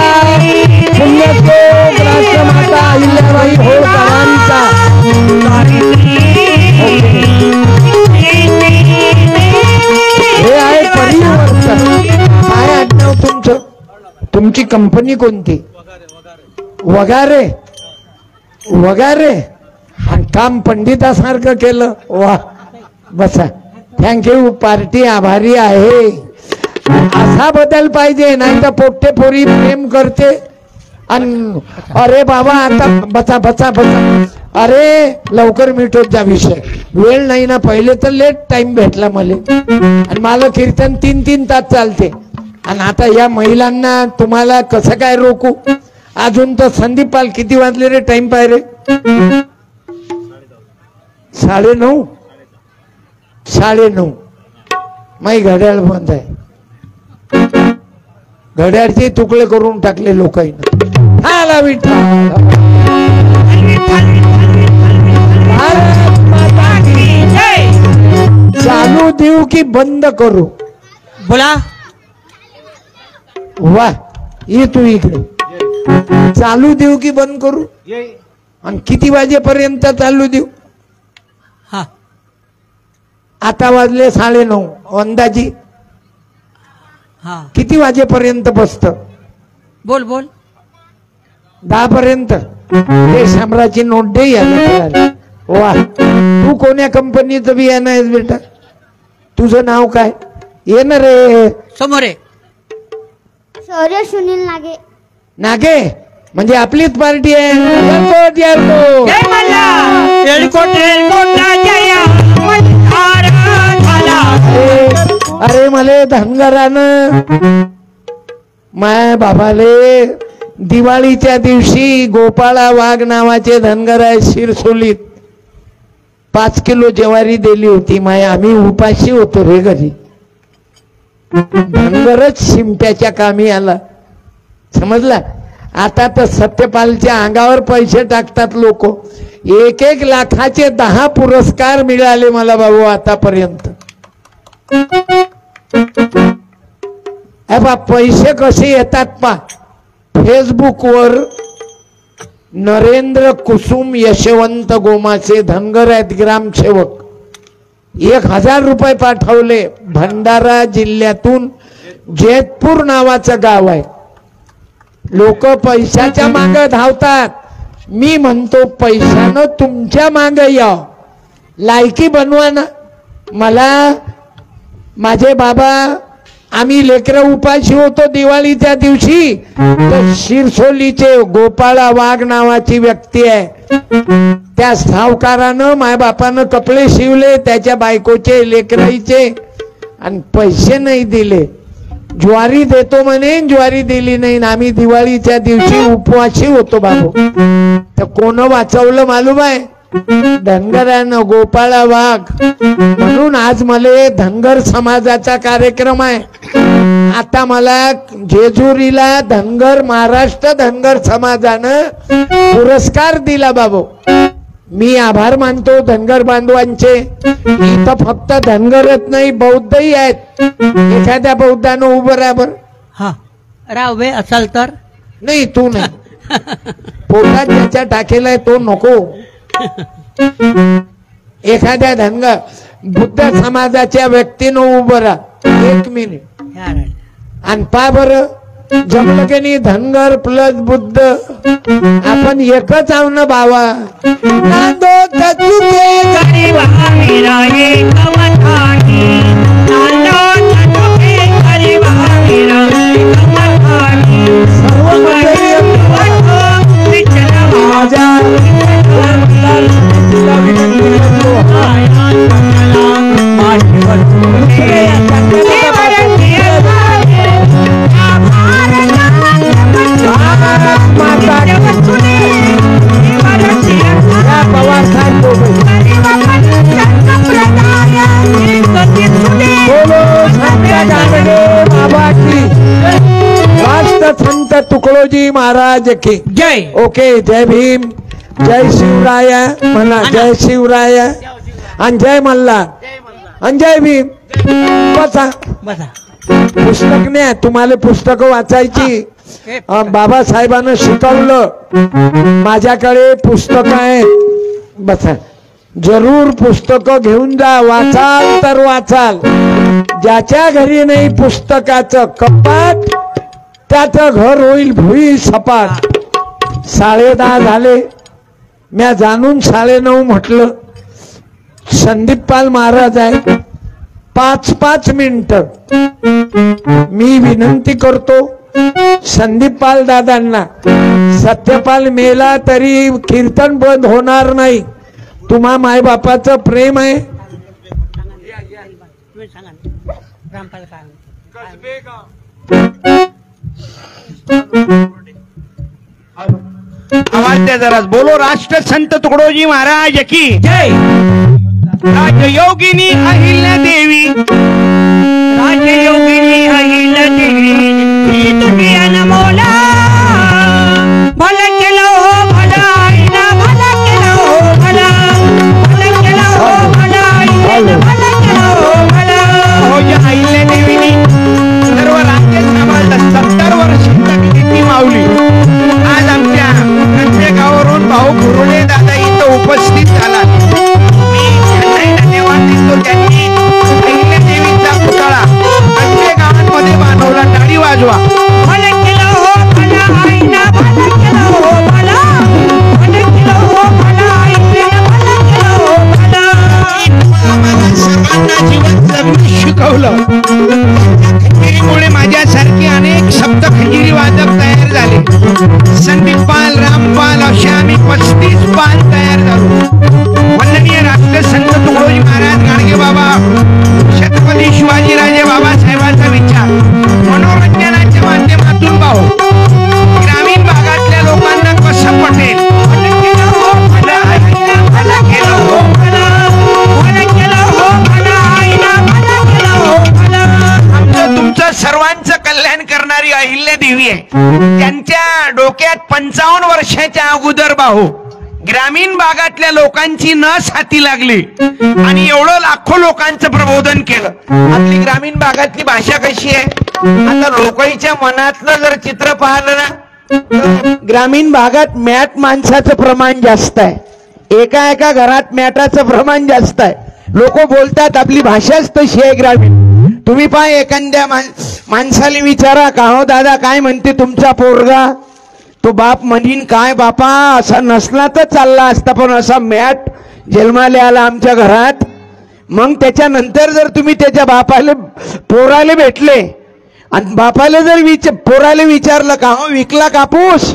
पुण्यश्लोक राष्ट्रमाता अहिल्याबाई होळकरांचा. हे आहे परिवर्तन. काय आडनाव तुमचं? तुमची कंपनी कोणती? वगारे वगारे. आणि काम पंडितासारखं केलं. वा बसा. थँक्यू. पार्टी आभारी आहे. असा बदल पाहिजे नाही तर पोट्टे पोरी प्रेम करते आणि अरे बाबा आता बसा बसा बसा. अरे लवकर मिटवत जा विषय. वेळ नाही ना. पहिले तर लेट टाइम भेटला मला आणि मला कीर्तन 3-3 तास चालते. आणि आता या महिलांना तुम्हाला कसं काय रोखू? अजून तर संदीप पाल किती वाजले रे? टाइम पाय रे. 9:30 9:30. माई घड्याळ बंद आहे. घड्याळचे तुकडे करून टाकले लोकांना. आला विठ्ठल. चालू देऊ की बंद करू? बोला. वा ये तू इकडे. चालू देऊ की बंद करू? आणि किती वाजेपर्यंत चालू देऊ? हा आता वाजले 9:30. अंदाजी हा किती वाजेपर्यंत बसत? बोल बोल. 10 पर्यंत. ते शामराची नोट दे याला. वा तू कोण्या कंपनीचं बियाणं आहेस बेटा? तुझं नाव काय? ये ना रे समोर आहे. शौर्य सुनील नागे. नागे म्हणजे आपलीच पार्टी आहे. Airport airport. जय मल्हार. एळकोट एळकोटला जय मल्हार झाला. अरे मले धनगरानं माय बाबाले दिवाळीच्या दिवशी गोपाळा वाघ नावाचे धनगर आहे शिरसोलीत 5 किलो ज्वारी दिली होती. माय आम्ही उपाशी होतो रे घरी. धनगरच शिंप्याच्या कामी आला. समजला? आता तर सत्यपालच्या अंगावर पैसे टाकतात लोक. 1-1 लाखाचे 10 पुरस्कार मिळाले मला बाबू आतापर्यंत. पैसे कसे येतात पा? फेसबुकवर नरेंद्र कुसुम यशवंत गोमाचे धनगर आहेत ग्रामसेवक. 1000 रुपये पाठवले. भंडारा जिल्ह्यातून जेतपूर नावाचं गाव आहे. लोक पैशाच्या मागे धावतात. मी म्हणतो पैशानं तुमच्या मागे या, लायकी बनवा ना. मला माझे बाबा, आम्ही लेकरं उपाशी होतो दिवाळीच्या दिवशी, तर शिरसोलीचे गोपाळा वाघ नावाची व्यक्ती आहे, त्या सावकारानं माय बापानं कपडे शिवले त्याच्या बायकोचे लेकराईचे आणि पैसे नाही दिले. ज्वारी देतो म्हणे, ज्वारी दिली नाही. आम्ही दिवाळीच्या दिवशी उपवासी होतो बाबू. तर कोण वाचवलं मालूम आहे? धनगरानं, गोपाळा वाघ. म्हणून आज मला धनगर समाजाचा कार्यक्रम आहे. आता मला जेजुरीला धनगर, महाराष्ट्र धनगर समाजानं पुरस्कार दिला बाबू. मी आभार मानतो धनगर बांधवांचे. इथं फक्त धनगरच नाही, बौद्धही आहेत. एखाद्या बौद्धानं उभं राहा बरं. हा राव असाल तर नाही, तू नाही. पोटात ज्याच्या टाकेलाय तो नको. एखाद्या धनगर बुद्ध समाजाच्या व्यक्तीनं उभं राहा 1 मिनिट आणि पा बरं, जमलं की नाही? धनगर प्लस बुद्ध आपण एकच आहो ना बाबा. नांदो तचुके गरीबा मेरा एक वठाणी, नांदो तचुके गरीबा मेरा एक वठाणी, सर्व मंडळी माझ्या संत तुकडोजी महाराज की जय. ओके, जय भीम, जय शिवराय म्हणा. जय शिवराय आणि जय मल्हार आणि जय भीम. बसा बसा. पुस्तक नाही तुम्हाला, पुस्तकं वाचायची. बाबासाहेबांना शिकवलं. माझ्याकडे पुस्तक आहे. बसा, जरूर पुस्तकं घेऊन जा. वाचाल तर वाचाल. ज्याच्या घरी नाही पुस्तकाचं कपाट, त्याचं घर होईल भुई सपाट. 10:30 झाले. म्या जाणून 9:30 म्हटलं. संदीप पाल महाराज आहे. 5-5 मिनिटं मी विनंती करतो संदीप पाल दादांना. सत्यपाल मेला तरी कीर्तन बंद होणार नाही. तुम्हा मायबापाचं प्रेम आहे. आवाज द्या जरा. बोलो राष्ट्र संत तुकडोजी महाराज की जय. राजयोगिनी अहिल्या देवी, राजयोगिनी अहिल्या देवी, ही तुम्ही अनमोला. भला केलं हो भला आईला, भला केलं हो भला, भला केलं हो भला आईला, भला केलं हो भला. हो ज्या अहिल्या देवीनी सर्व राज्य सांभाळलं. 70 वर्षांचा किती माऊली. आज आमच्या प्रत्येक गावावरून भाऊ कुरुडे दादा इथं उपस्थित झाला. मी त्यांनाही धन्यवाद देतो. त्यांनी अहिल्या देवीचा पुतळा प्रत्येक गावांमध्ये बांधवला. टाळी वाजवा. भला केलं हो भला आईला, भला केलं हो भला, भला केलं हो भला आईला, भला केलं हो भला. आम्हाला सर्वांना जीवन जगणं शिकवलं. खंजिरीमुळे माझ्यासारखे अनेक सप्त खंजिरी वादक तयार झाले. संदीप पाल, रामपाल असे आम्ही 35 पाल तयार झालो. वंदनीय राष्ट्रसंत तुकडोजी महाराज गाडगे बाबा, छत्रपती शिवाजीराजे बाबासाहेबांचा विचार मनोरंजनाच्या माध्यमातून पाहू. ग्रामीण भागातल्या लोकांना कसं पटेल. भलं केलं हो भलं आईला, भलं केलं हो भलं, भलं केलं हो भलं आईला, भलं केलं हो भलं. आमचं तुमचं सर्वांचं कल्याण करणारी अहिल्या देवी आहे. त्यांच्या डोक्यात 55 वर्षाच्या अगोदर भाऊ ग्रामीण भागातल्या लोकांची नस हाती लागली आणि एवढं लाखो लोकांचं प्रबोधन केलं. आपली ग्रामीण भागातली भाषा कशी आहे? आता लोकांच्या मनातलं जर चित्र पाहिलं ना, तर ग्रामीण भागात मॅट माणसाचं प्रमाण जास्त आहे. एका एका घरात मॅटाचं प्रमाण जास्त आहे. लोक बोलतात, आपली भाषाच तशी आहे ग्रामीण. तुम्ही पाय एखाद्या माणसाला विचारा, का हो दादा काय म्हणते तुमचा पोरगा, तो बाप म्हणीन काय बापा असा नसला तर चालला असता, पण असा मॅट जन्माला आला आमच्या घरात. मग त्याच्यानंतर जर तुम्ही त्याच्या बापाला पोराला भेटले आणि बापाला जर पोराला विचारलं का हो विकला कापूस,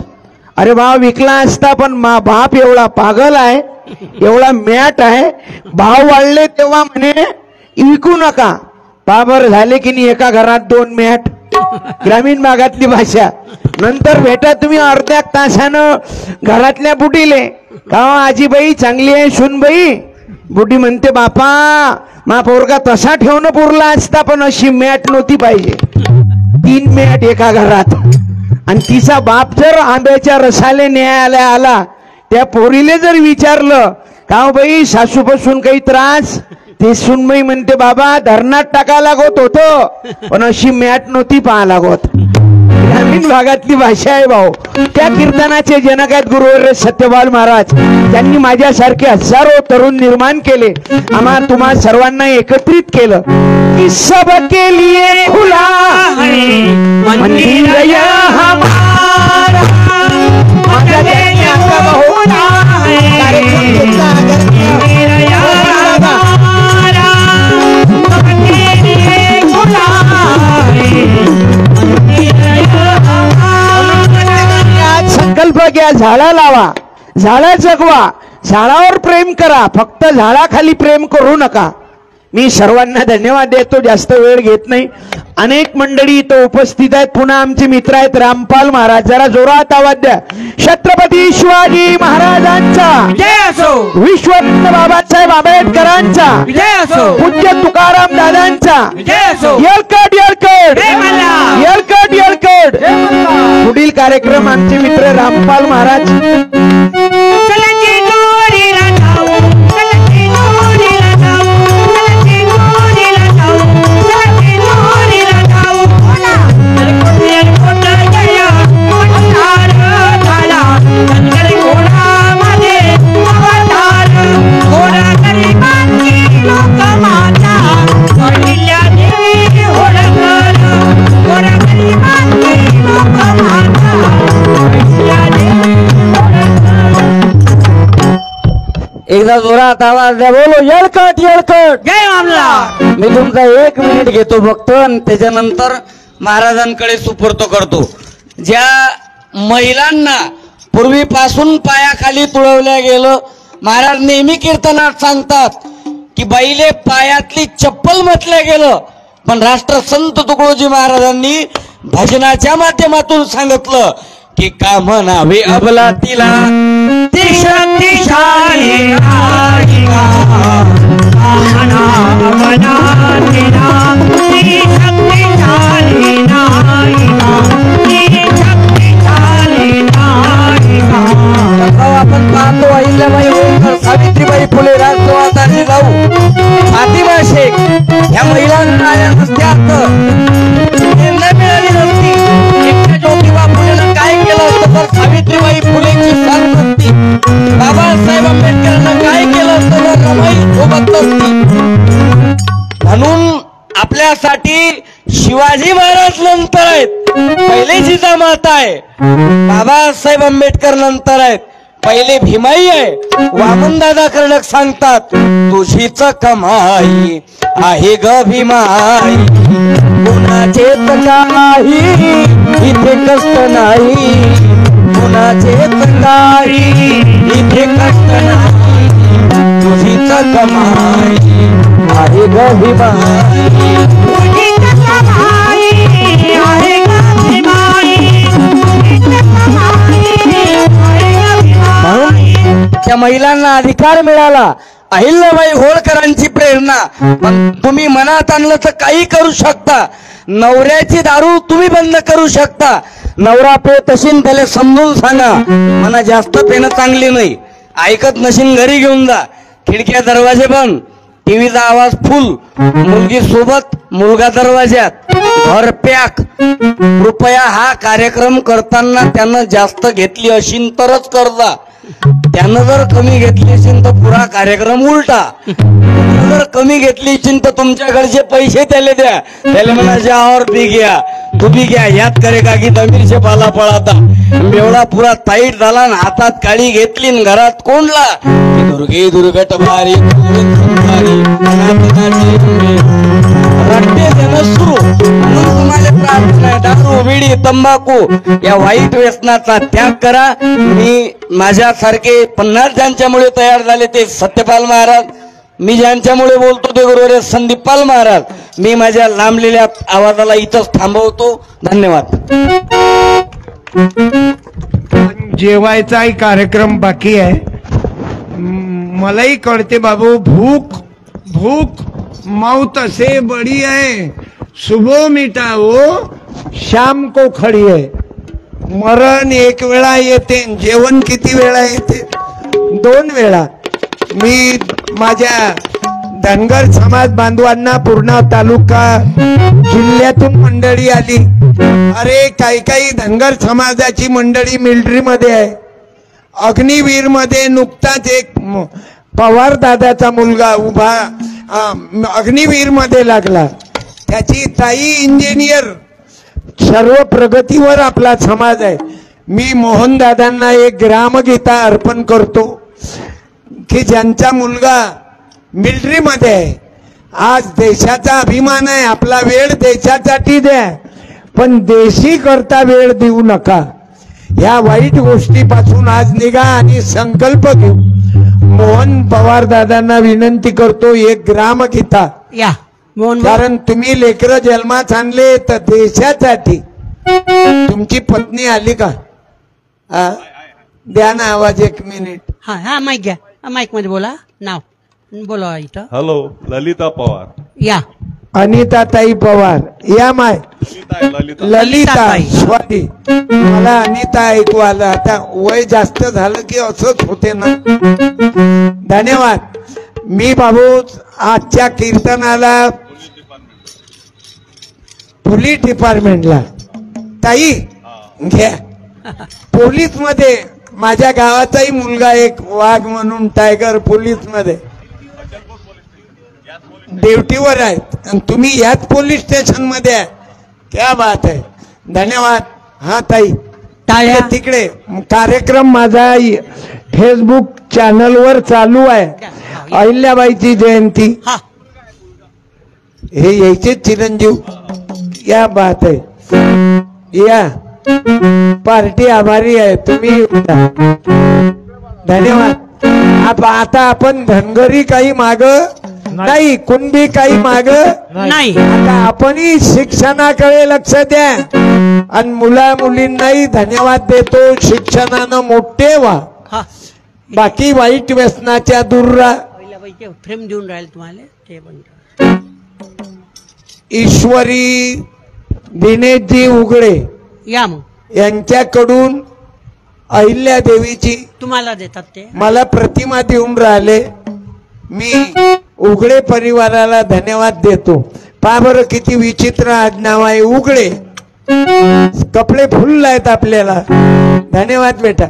अरे बा विकला असता, पण बाप एवढा पागल आहे, एवढा मॅट आहे, भाव वाढले तेव्हा म्हणे विकू नका. पाबर झाले की नाही एका घरात 2 मॅट. ग्रामीण भागातली भाषा. नंतर भेटा तुम्ही अर्ध्या तासानं घरातल्या बुटीले का आजीबाई चांगली आहे सुनबाई. बुटी म्हणते बापा मा पोरगा तसा ठेवणं पुरला असता, पण अशी मॅट नव्हती पाहिजे. 3 मॅट एका घरात. आणि तिचा बाप जर आंब्याच्या रसाले न्यायालय आला, त्या पोरीले जर विचारलं का बाई सासूपासून काही त्रास, ते सुनबाई म्हणते बाबा धरणात टाका लागत होतं, पण अशी मॅट नव्हती पाहा लागत. ग्रामीण भागातली भाषा आहे भाऊ. त्या कीर्तनाचे जनक आहेत गुरुवर्य सत्यपाल महाराज. त्यांनी माझ्यासारखे हजारो तरुण निर्माण केले, आम्हा तुम्हा सर्वांना एकत्रित केलं की सबके लिए खुला मंदिर हमारा. माझ्या त्यांनी आता भाऊ कार्यक्रम घेतला संकल्प घ्या, झाडा लावा, झाडा जगवा, झाडावर प्रेम करा, फक्त झाडाखाली प्रेम करू नका. मी सर्वांना धन्यवाद देतो, जास्त वेळ घेत नाही. अनेक मंडळी इथं उपस्थित आहेत. पुन्हा आमचे मित्र आहेत रामपाल महाराज, जरा जोरात आवाज द्या. छत्रपती शिवाजी महाराजांचा जय असो. विश्वरत्न बाबासाहेब आंबेडकरांचा जय असो. पूज्य तुकाराम दादांचा जय असो. येळकट येळकट जय मल्हार. येळकट येळकट. पुढील कार्यक्रम आमचे मित्र रामपाल महाराज. चलची दोरीला जाऊ, चलची दोरीला जाऊ, चलची दोरीला जाऊ, चलची दोरीला जाऊ. कोणा गया अवतार झाला, संकट कोणामध्ये अवतार. कोणा गरिबांची लोकमाता, अहिल्या देवी होळकर. कोणा गरिबांची लोकमाता, अहिल्या देवी एकदा जोरात आवाज द्या, बोलो येळकट येळकट. जय मामला. मी तुमचा 1 मिनिट घेतो फक्त, आणि त्याच्यानंतर महाराजांकडे सुपूर्द करतो. ज्या महिलांना पूर्वीपासून पायाखाली तुळवल्या गेलं, महाराज नेहमी कीर्तनात सांगतात की बाईले पायातली चप्पल म्हटलं गेलं, पण राष्ट्रसंत तुकडोजी महाराजांनी भजनाच्या माध्यमातून सांगितलं की का म्हणावे अबला तिला ती शक्तिशाली नायिका, आना बना तिला. ती शक्तिशाली नायिका, ती शक्तिशाली नायिका. आपण पाहतो अहिल्याबाई होळकर, सावित्रीबाई फुले, राष्ट्रवादी जाऊ, फातिमा शेख, ह्या महिलांना नसत्या प्रेरणा मिळाली नसती. एकट्या ज्योतिबा फुलेनं काय केलं असतं तर सावित्रीबाई फुलेची साथ नसती. बाबासाहेब आंबेडकरांना काय केलं असतं तर रमाई सोबत नसती. म्हणून आपल्यासाठी शिवाजी महाराज नंतर आहेत, पहिले जिजामाता आहे. बाबासाहेब आंबेडकर नंतर आहेत, पहिले भीमाई आहे. वामनदादा कर्णक सांगतात तुझीच कमाई आहे ग भीमाई, कुणाचेच काही इथे कष्ट नाही, कुणाचेच काही इथे कष्ट नाही, तुझीच कमाई आहे ग भीमाई. तुझीच कमाई आहे ग भीमाई, तुझीच कमाई आहे ग भीमाई. त्या महिलांना अधिकार मिळाला. अहिल्याबाई होळकरांची प्रेरणा. पण तुम्ही मनात आणलं तर काही करू शकता. नवऱ्याची दारू तुम्ही बंद करू शकता. नवरा पेत असेल त्याला समजून सांगा, मला जास्त पेणं चांगली नाही, ऐकत नशीन घरी घेऊन जा, खिडक्या दरवाजे बंद, टीव्हीचा आवाज फुल, मुलगी सोबत, मुलगा दरवाज्यात, घर पॅक. कृपया हा कार्यक्रम करताना त्यानं जास्त घेतली अशीन तरच कर जा. त्यानं जर कमी घेतली असेल तर पुरा कार्यक्रम उलटा. त्यानं जर कमी घेतली असेल तर तुमच्याकडचे पैसे त्याला द्या, त्याला म्हणा जा और पी गया तू भी घ्या, याद करेगा की तमीर से पाला पळाता. एवढा पुरा ताईट झाला ना, हातात काळी घेतली न घरात कोंडला की दुर्गे दुर्गट भारी रट्टे देणं सुरू. म्हणून तुम्हाला प्रार्थना आहे, दारू बिडी तंबाखू या वाईट व्यसनाचा त्याग करा. मी माझ्यासारखे 50 ज्यांच्यामुळे तयार झाले ते सत्यपाल महाराज, मी ज्यांच्यामुळे बोलतो ते गुरुवर्य संदीपाल महाराज. मी माझ्या लांबलेल्या आवाजाला इथंच थांबवतो. धन्यवाद. जेवायचाही कार्यक्रम बाकी आहे. मलाही कळते बाबू, भूक भूक मौत से बड़ी है, सुबह मिटा वो शाम को खड़ी है. मरण एक वेळा येते, जेवण किती वेळा येते? 2 वेळा. मी माझ्या धनगर समाज बांधवांना पूर्ण तालुका जिल्ह्यातून मंडळी आली. अरे काही काही धनगर समाजाची मंडळी मिलिटरी मध्ये आहे. अग्निवीर मध्ये नुकताच एक पवार दादाचा मुलगा उभा अग्निवीर मध्ये लागला. त्याची ताई इंजिनियर. सर्व प्रगतीवर आपला समाज आहे. मी मोहन दादांना एक ग्रामगीता अर्पण करतो की ज्यांचा मुलगा मिलिटरी मध्ये आहे. आज देशाचा अभिमान आहे. आपला वेळ देशासाठी द्या, पण देशी करता वेळ देऊ नका. या वाईट गोष्टीपासून आज निघा आणि संकल्प घेऊ. मोहन पवार दादांना विनंती करतो एक ग्रामगीता. या मोहन, कारण तुम्ही लेकरं जन्मात आणले तर देशासाठी. तुमची पत्नी आली का? द्या ना आवाज 1 मिनिट. हा हा माईक घ्या, माईक मध्ये बोला, नाव बोला इथं. हॅलो, ललिता पवार. या अनिताताई पवार. या माय ललिता. ललिता स्वाती. मला अनिता ऐकू आलं. आता वय जास्त झालं की असंच होते ना. धन्यवाद. मी बाबू आजच्या कीर्तनाला पोलीस डिपार्टमेंटला ताई घ्या. पोलीस मध्ये माझ्या गावाचाही मुलगा एक वाघ म्हणून टायगर पोलीस मध्ये ड्युटीवर आहेत आणि तुम्ही याच पोलीस स्टेशन मध्ये आहे. क्या बात आहे. धन्यवाद. हा ताई टाळ्या. तिकडे कार्यक्रम माझा फेसबुक चॅनलवर चालू आहे. अहिल्याबाईची जयंती. हा हे यायचे चिरंजीव. या बात आहे. या पार्टी आभारी आहे. तुम्ही धन्यवाद. आता आपण धनगरी काही माग नाही, कुणबी काही माग नाही. आता आपणही शिक्षणाकडे लक्ष द्या आणि मुला मुलींनाही धन्यवाद देतो. शिक्षणानं मोठे व्हा. हा बाकी वाईट व्यसनाच्या दूर राहा. फ्रेम देऊन राहील तुम्हाला ते पण. ईश्वरी दिनेशजी उघडे या मग यांच्याकडून अहिल्या देवीची तुम्हाला देतात ते. मला प्रतिमा देऊन राहिले. मी उघडे परिवाराला धन्यवाद देतो. पहा बरं किती विचित्र आडनाव आहे उघडे. कपडे फुल आहेत आपल्याला. धन्यवाद बेटा.